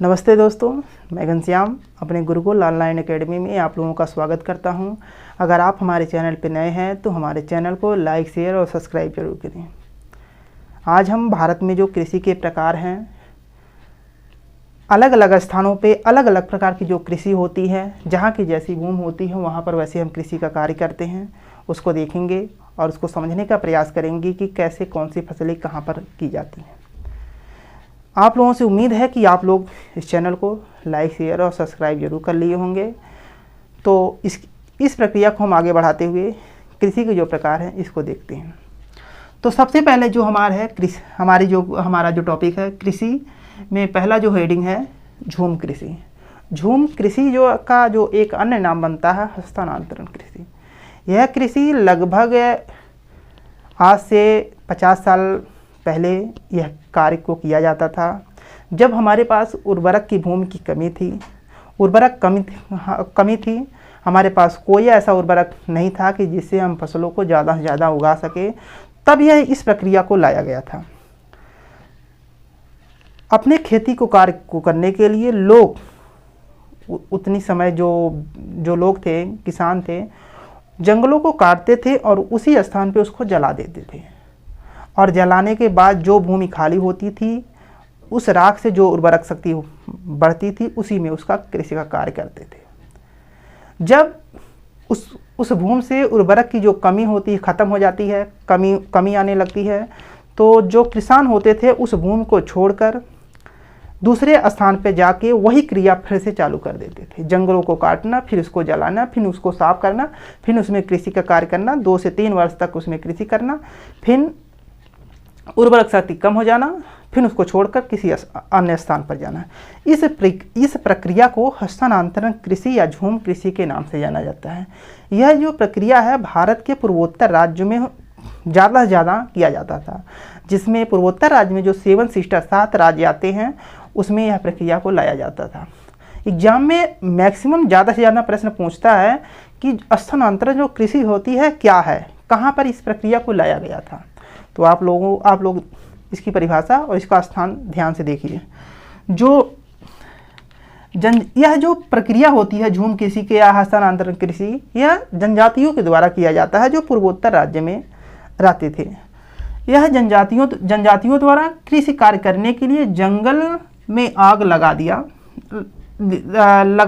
नमस्ते दोस्तों, मैं घनश्याम अपने गुरुकुल ऑनलाइन एकेडमी में आप लोगों का स्वागत करता हूं। अगर आप हमारे चैनल पर नए हैं तो हमारे चैनल को लाइक, शेयर और सब्सक्राइब जरूर करें। आज हम भारत में जो कृषि के प्रकार हैं, अलग अलग स्थानों पे अलग अलग प्रकार की जो कृषि होती है, जहाँ की जैसी भूमि होती है वहाँ पर वैसे हम कृषि का कार्य करते हैं, उसको देखेंगे और उसको समझने का प्रयास करेंगे कि कैसे कौन सी फसलें कहाँ पर की जाती हैं। आप लोगों से उम्मीद है कि आप लोग इस चैनल को लाइक, शेयर और सब्सक्राइब जरूर कर लिए होंगे। तो इस प्रक्रिया को हम आगे बढ़ाते हुए कृषि के जो प्रकार हैं इसको देखते हैं। तो सबसे पहले जो हमारा जो टॉपिक है कृषि में, पहला जो हेडिंग है झूम कृषि। झूम कृषि जो एक अन्य नाम बनता है हस्तांतरण कृषि। यह कृषि लगभग आज से 50 साल पहले यह कार्य को किया जाता था, जब हमारे पास उर्वरक की भूमि की कमी थी। हमारे पास कोई ऐसा उर्वरक नहीं था कि जिससे हम फसलों को ज़्यादा से ज़्यादा उगा सके। तब यह इस प्रक्रिया को लाया गया था। अपने खेती को कार्य को करने के लिए लोग उतनी समय जो लोग थे, किसान थे, जंगलों को काटते थे और उसी स्थान पे उसको जला देते थे। और जलाने के बाद जो भूमि खाली होती थी, उस राख से जो उर्वरक शक्ति बढ़ती थी, उसी में उसका कृषि का कार्य करते थे। जब उस भूमि से उर्वरक की जो कमी होती है ख़त्म हो जाती है, कमी आने लगती है, तो जो किसान होते थे उस भूमि को छोड़कर दूसरे स्थान पर जाके वही क्रिया फिर से चालू कर देते थे। जंगलों को काटना, फिर उसको जलाना, फिर उसको साफ करना, फिर उसमें कृषि का कार्य करना, 2 से 3 वर्ष तक उसमें कृषि करना, फिर उर्वरक शक्ति कम हो जाना, फिर उसको छोड़कर किसी अन्य स्थान पर जाना। इस प्रक्रिया को हस्तांतरण कृषि या झूम कृषि के नाम से जाना जाता है। यह जो प्रक्रिया है भारत के पूर्वोत्तर राज्यों में ज़्यादा से ज़्यादा किया जाता था, जिसमें पूर्वोत्तर राज्य में जो 7 सिस्टर 7 राज्य आते हैं उसमें यह प्रक्रिया को लाया जाता था। एग्जाम में मैक्सिमम ज़्यादा से ज़्यादा प्रश्न पूछता है कि हस्तांतरण जो कृषि होती है क्या है, कहाँ पर इस प्रक्रिया को लाया गया था। तो आप लोग इसकी परिभाषा और इसका स्थान ध्यान से देखिए। यह जो प्रक्रिया होती है झूम कृषि के या हस्तांतरण कृषि, यह जनजातियों के द्वारा किया जाता है जो पूर्वोत्तर राज्य में रहते थे। यह जनजातियों द्वारा कृषि कार्य करने के लिए जंगल में आग लगा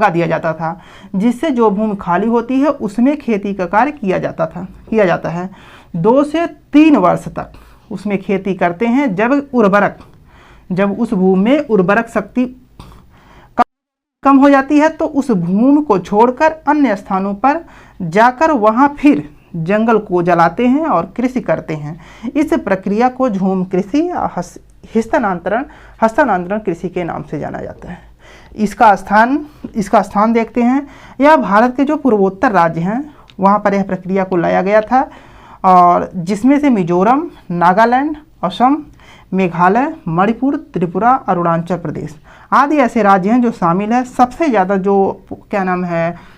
दिया जाता था, जिससे जो भूमि खाली होती है उसमें खेती का कार्य किया जाता है। 2 से 3 वर्ष तक उसमें खेती करते हैं। जब उस भूमि में उर्वरक शक्ति कम हो जाती है तो उस भूमि को छोड़कर अन्य स्थानों पर जाकर वहां फिर जंगल को जलाते हैं और कृषि करते हैं। इस प्रक्रिया को झूम कृषि या हस्तांतरण कृषि के नाम से जाना जाता है। इसका स्थान देखते हैं। यह भारत के जो पूर्वोत्तर राज्य हैं वहाँ पर यह प्रक्रिया को लाया गया था, और जिसमें से मिजोरम, नागालैंड, असम, मेघालय, मणिपुर, त्रिपुरा, अरुणाचल प्रदेश आदि ऐसे राज्य हैं जो शामिल है। सबसे ज़्यादा जो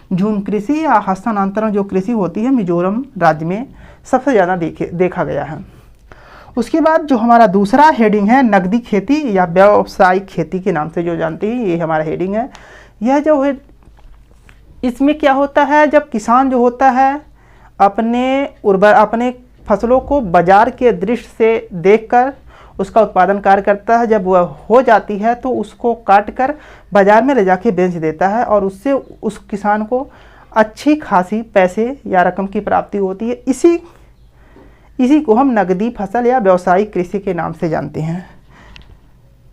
झूम कृषि या हस्तांतरण जो कृषि होती है मिजोरम राज्य में सबसे ज़्यादा देखा गया है। उसके बाद जो हमारा दूसरा हेडिंग है नकदी खेती या व्यावसायिक खेती के नाम से जो जानते हैं, ये हमारा हेडिंग है। यह जो है, इसमें क्या होता है, जब किसान जो होता है अपने फसलों को बाजार के दृष्टि से देखकर उसका उत्पादन कार्य करता है। जब वह हो जाती है तो उसको काट कर बाजार में ले जाके बेच देता है और उससे उस किसान को अच्छी खासी पैसे या रकम की प्राप्ति होती है। इसी को हम नकदी फसल या व्यावसायिक कृषि के नाम से जानते हैं।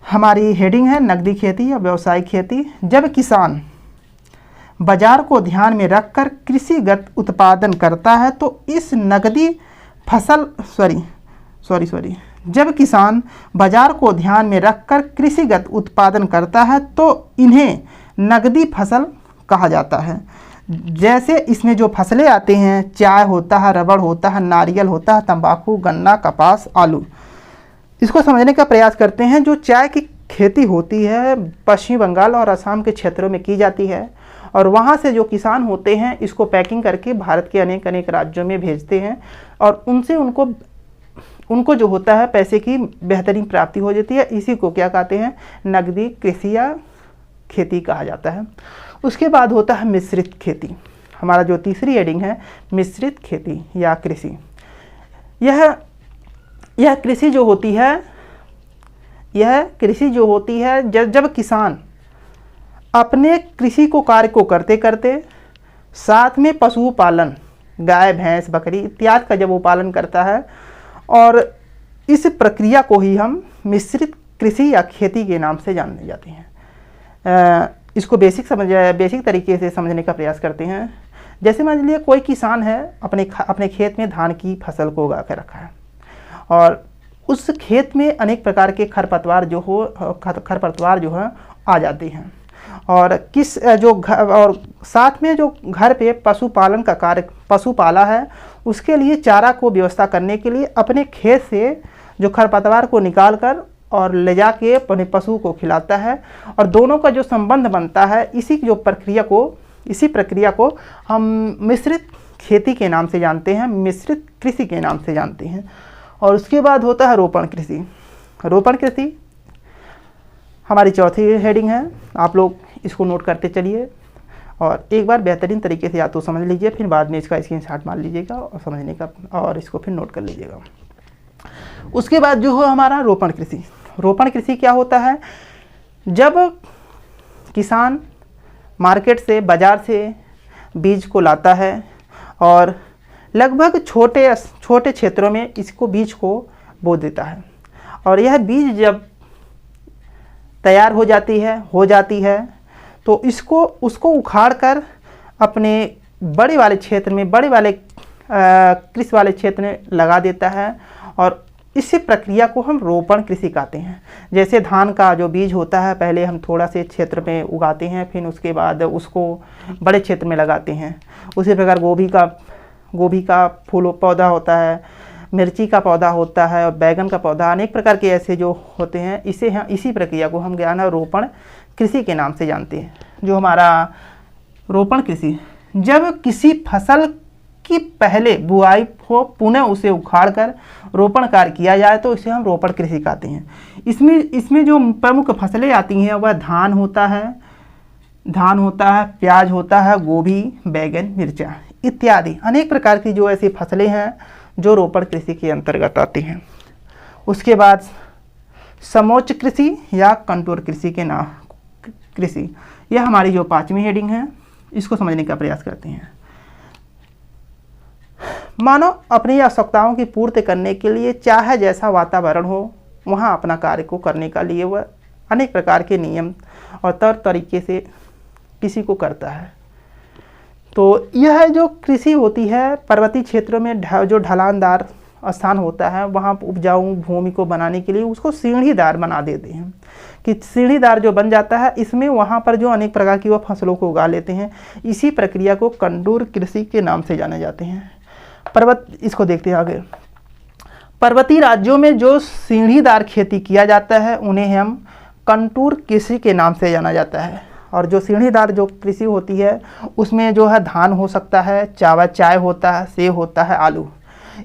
हमारी हेडिंग है नकदी खेती या व्यावसायिक खेती। जब किसान बाजार को ध्यान में रखकर कृषिगत उत्पादन करता है तो इस नकदी फसल जब किसान बाजार को ध्यान में रखकर कृषिगत उत्पादन करता है तो इन्हें नकदी फसल कहा जाता है। जैसे इसमें जो फसलें आते हैं, चाय होता है, रबड़ होता है, नारियल होता है, तंबाकू, गन्ना, कपास, आलू। इसको समझने का प्रयास करते हैं। जो चाय की खेती होती है पश्चिम बंगाल और असम के क्षेत्रों में की जाती है, और वहाँ से जो किसान होते हैं इसको पैकिंग करके भारत के अनेक राज्यों में भेजते हैं, और उनसे उनको जो होता है पैसे की बेहतरीन प्राप्ति हो जाती है। इसी को क्या कहते हैं, नकदी कृषि या खेती कहा जाता है। उसके बाद होता है मिश्रित खेती। हमारा जो तीसरी हेडिंग है मिश्रित खेती या कृषि। यह कृषि जो होती है जब किसान अपने कृषि को कार्य को करते करते साथ में पशुपालन, गाय भैंस बकरी इत्यादि का जब वो पालन करता है, और इस प्रक्रिया को ही हम मिश्रित कृषि या खेती के नाम से जाने जाते हैं। इसको बेसिक तरीके से समझने का प्रयास करते हैं। जैसे मान लीजिए कोई किसान है, अपने खेत में धान की फसल को उगा कर रखा है, और उस खेत में अनेक प्रकार के खरपतवार जो है आ जाते हैं, और और साथ में जो घर पे पशुपालन का कार्य पशु पाला है, उसके लिए चारा को व्यवस्था करने के लिए अपने खेत से जो खरपतवार को निकाल कर और ले जाके अपने पशु को खिलाता है, और दोनों का जो संबंध बनता है इसी प्रक्रिया को हम मिश्रित खेती के नाम से जानते हैं, मिश्रित कृषि के नाम से जानते हैं। और उसके बाद होता है रोपण कृषि। रोपण कृषि हमारी चौथी हेडिंग है। आप लोग इसको नोट करते चलिए और एक बार बेहतरीन तरीके से या तो समझ लीजिए, फिर बाद में इसका स्क्रीनशॉट मार लीजिएगा और समझने का और इसको फिर नोट कर लीजिएगा। उसके बाद जो है हमारा रोपण कृषि। रोपण कृषि क्या होता है? जब किसान मार्केट से, बाज़ार से बीज को लाता है और लगभग छोटे क्षेत्रों में इसको बीज को बो देता है, और यह बीज जब तैयार हो जाती है तो उसको उखाड़ कर अपने बड़े वाले कृषि वाले क्षेत्र में लगा देता है, और इसी प्रक्रिया को हम रोपण कृषि कहते हैं। जैसे धान का जो बीज होता है, पहले हम थोड़ा से क्षेत्र में उगाते हैं, फिर उसके बाद उसको बड़े क्षेत्र में लगाते हैं। उसी प्रकार गोभी का फूल पौधा होता है, मिर्ची का पौधा होता है, और बैगन का पौधा, अनेक प्रकार के ऐसे जो होते हैं, इसी प्रक्रिया को हम रोपण कृषि के नाम से जानते हैं। जो हमारा रोपण कृषि, जब किसी फसल की पहले बुआई हो, पुनः उसे उखाड़ कर रोपण कार्य किया जाए तो इसे हम रोपण कृषि कहते हैं। इसमें जो प्रमुख फसलें आती हैं वह धान होता है, प्याज होता है, गोभी, बैगन, मिर्चा इत्यादि अनेक प्रकार की जो ऐसी फसलें हैं जो रोपण कृषि के अंतर्गत आती हैं। उसके बाद समोच्च कृषि या कंटूर कृषि के नाम कृषि, यह हमारी जो 5वीं हेडिंग है, इसको समझने का प्रयास करते हैं। मानव अपनी आवश्यकताओं की पूर्ति करने के लिए चाहे जैसा वातावरण हो वहाँ अपना कार्य को करने का लिए वह अनेक प्रकार के नियम और तरीके से कृषि को करता है। तो यह जो कृषि होती है, पर्वतीय क्षेत्रों में जो ढलानदार स्थान होता है वहाँ उपजाऊ भूमि को बनाने के लिए उसको सीढ़ीदार बना देते हैं, कि सीढ़ीदार जो बन जाता है, इसमें वहाँ पर जो अनेक प्रकार की वह फसलों को उगा लेते हैं। इसी प्रक्रिया को कंटूर कृषि के नाम से जाने जाते हैं। इसको देखते हैं आगे। पर्वतीय राज्यों में जो सीढ़ीदार खेती किया जाता है उन्हें हम कंटूर कृषि के नाम से जाना जाता है। और जो सीढ़ीदार जो कृषि होती है उसमें जो है धान हो सकता है, चाय होता है, सेब होता है, आलू,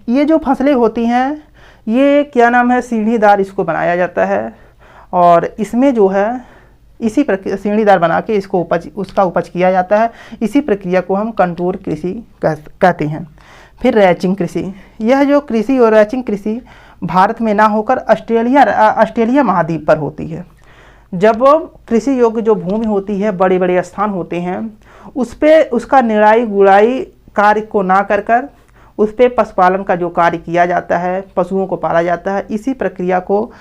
ये जो फसलें होती हैं ये क्या नाम है, सीढ़ीदार इसको बनाया जाता है। और इसमें जो है इसी प्रक्रिया सीढ़ीदार बना के उसका उपज किया जाता है। इसी प्रक्रिया को हम कंटूर कृषि कहते हैं। फिर रैचिंग कृषि, यह जो कृषि और रैचिंग कृषि भारत में ना होकर ऑस्ट्रेलिया महाद्वीप पर होती है। जब कृषि योग्य जो भूमि होती है, बड़े बड़े स्थान होते हैं, उस पे उसका निराई गुड़ाई कार्य को ना कर उस पे पशुपालन का जो कार्य किया जाता है, पशुओं को पाला जाता है, इसी प्रक्रिया को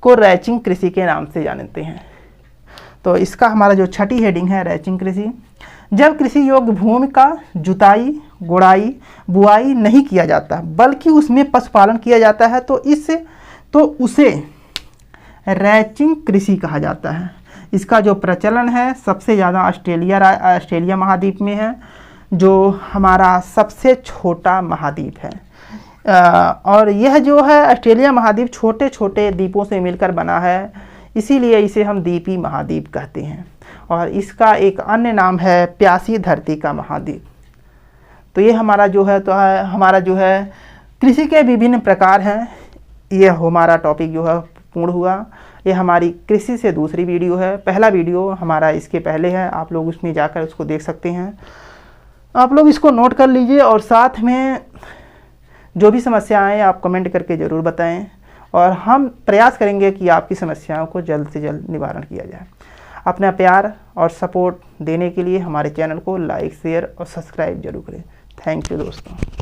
रैचिंग कृषि के नाम से जानते हैं। तो इसका हमारा जो 6ठी हेडिंग है रैचिंग कृषि। जब कृषि योग्य भूमि का जुताई, गुड़ाई, बुआई नहीं किया जाता बल्कि उसमें पशुपालन किया जाता है तो उसे रैचिंग कृषि कहा जाता है। इसका जो प्रचलन है सबसे ज़्यादा ऑस्ट्रेलिया महाद्वीप में है, जो हमारा सबसे छोटा महाद्वीप है। और यह जो है ऑस्ट्रेलिया महाद्वीप छोटे छोटे द्वीपों से मिलकर बना है, इसीलिए इसे हम द्वीपीय महाद्वीप कहते हैं। और इसका एक अन्य नाम है प्यासी धरती का महाद्वीप। तो ये हमारा जो है कृषि के विभिन्न प्रकार हैं। यह हमारा टॉपिक जो है पूर्ण हुआ। ये हमारी कृषि से दूसरी वीडियो है। पहला वीडियो हमारा इसके पहले है, आप लोग उसमें जाकर उसको देख सकते हैं। आप लोग इसको नोट कर लीजिए और साथ में जो भी समस्याएं आप कमेंट करके ज़रूर बताएं और हम प्रयास करेंगे कि आपकी समस्याओं को जल्द से जल्द निवारण किया जाए। अपना प्यार और सपोर्ट देने के लिए हमारे चैनल को लाइक, शेयर और सब्सक्राइब जरूर करें। थैंक यू दोस्तों।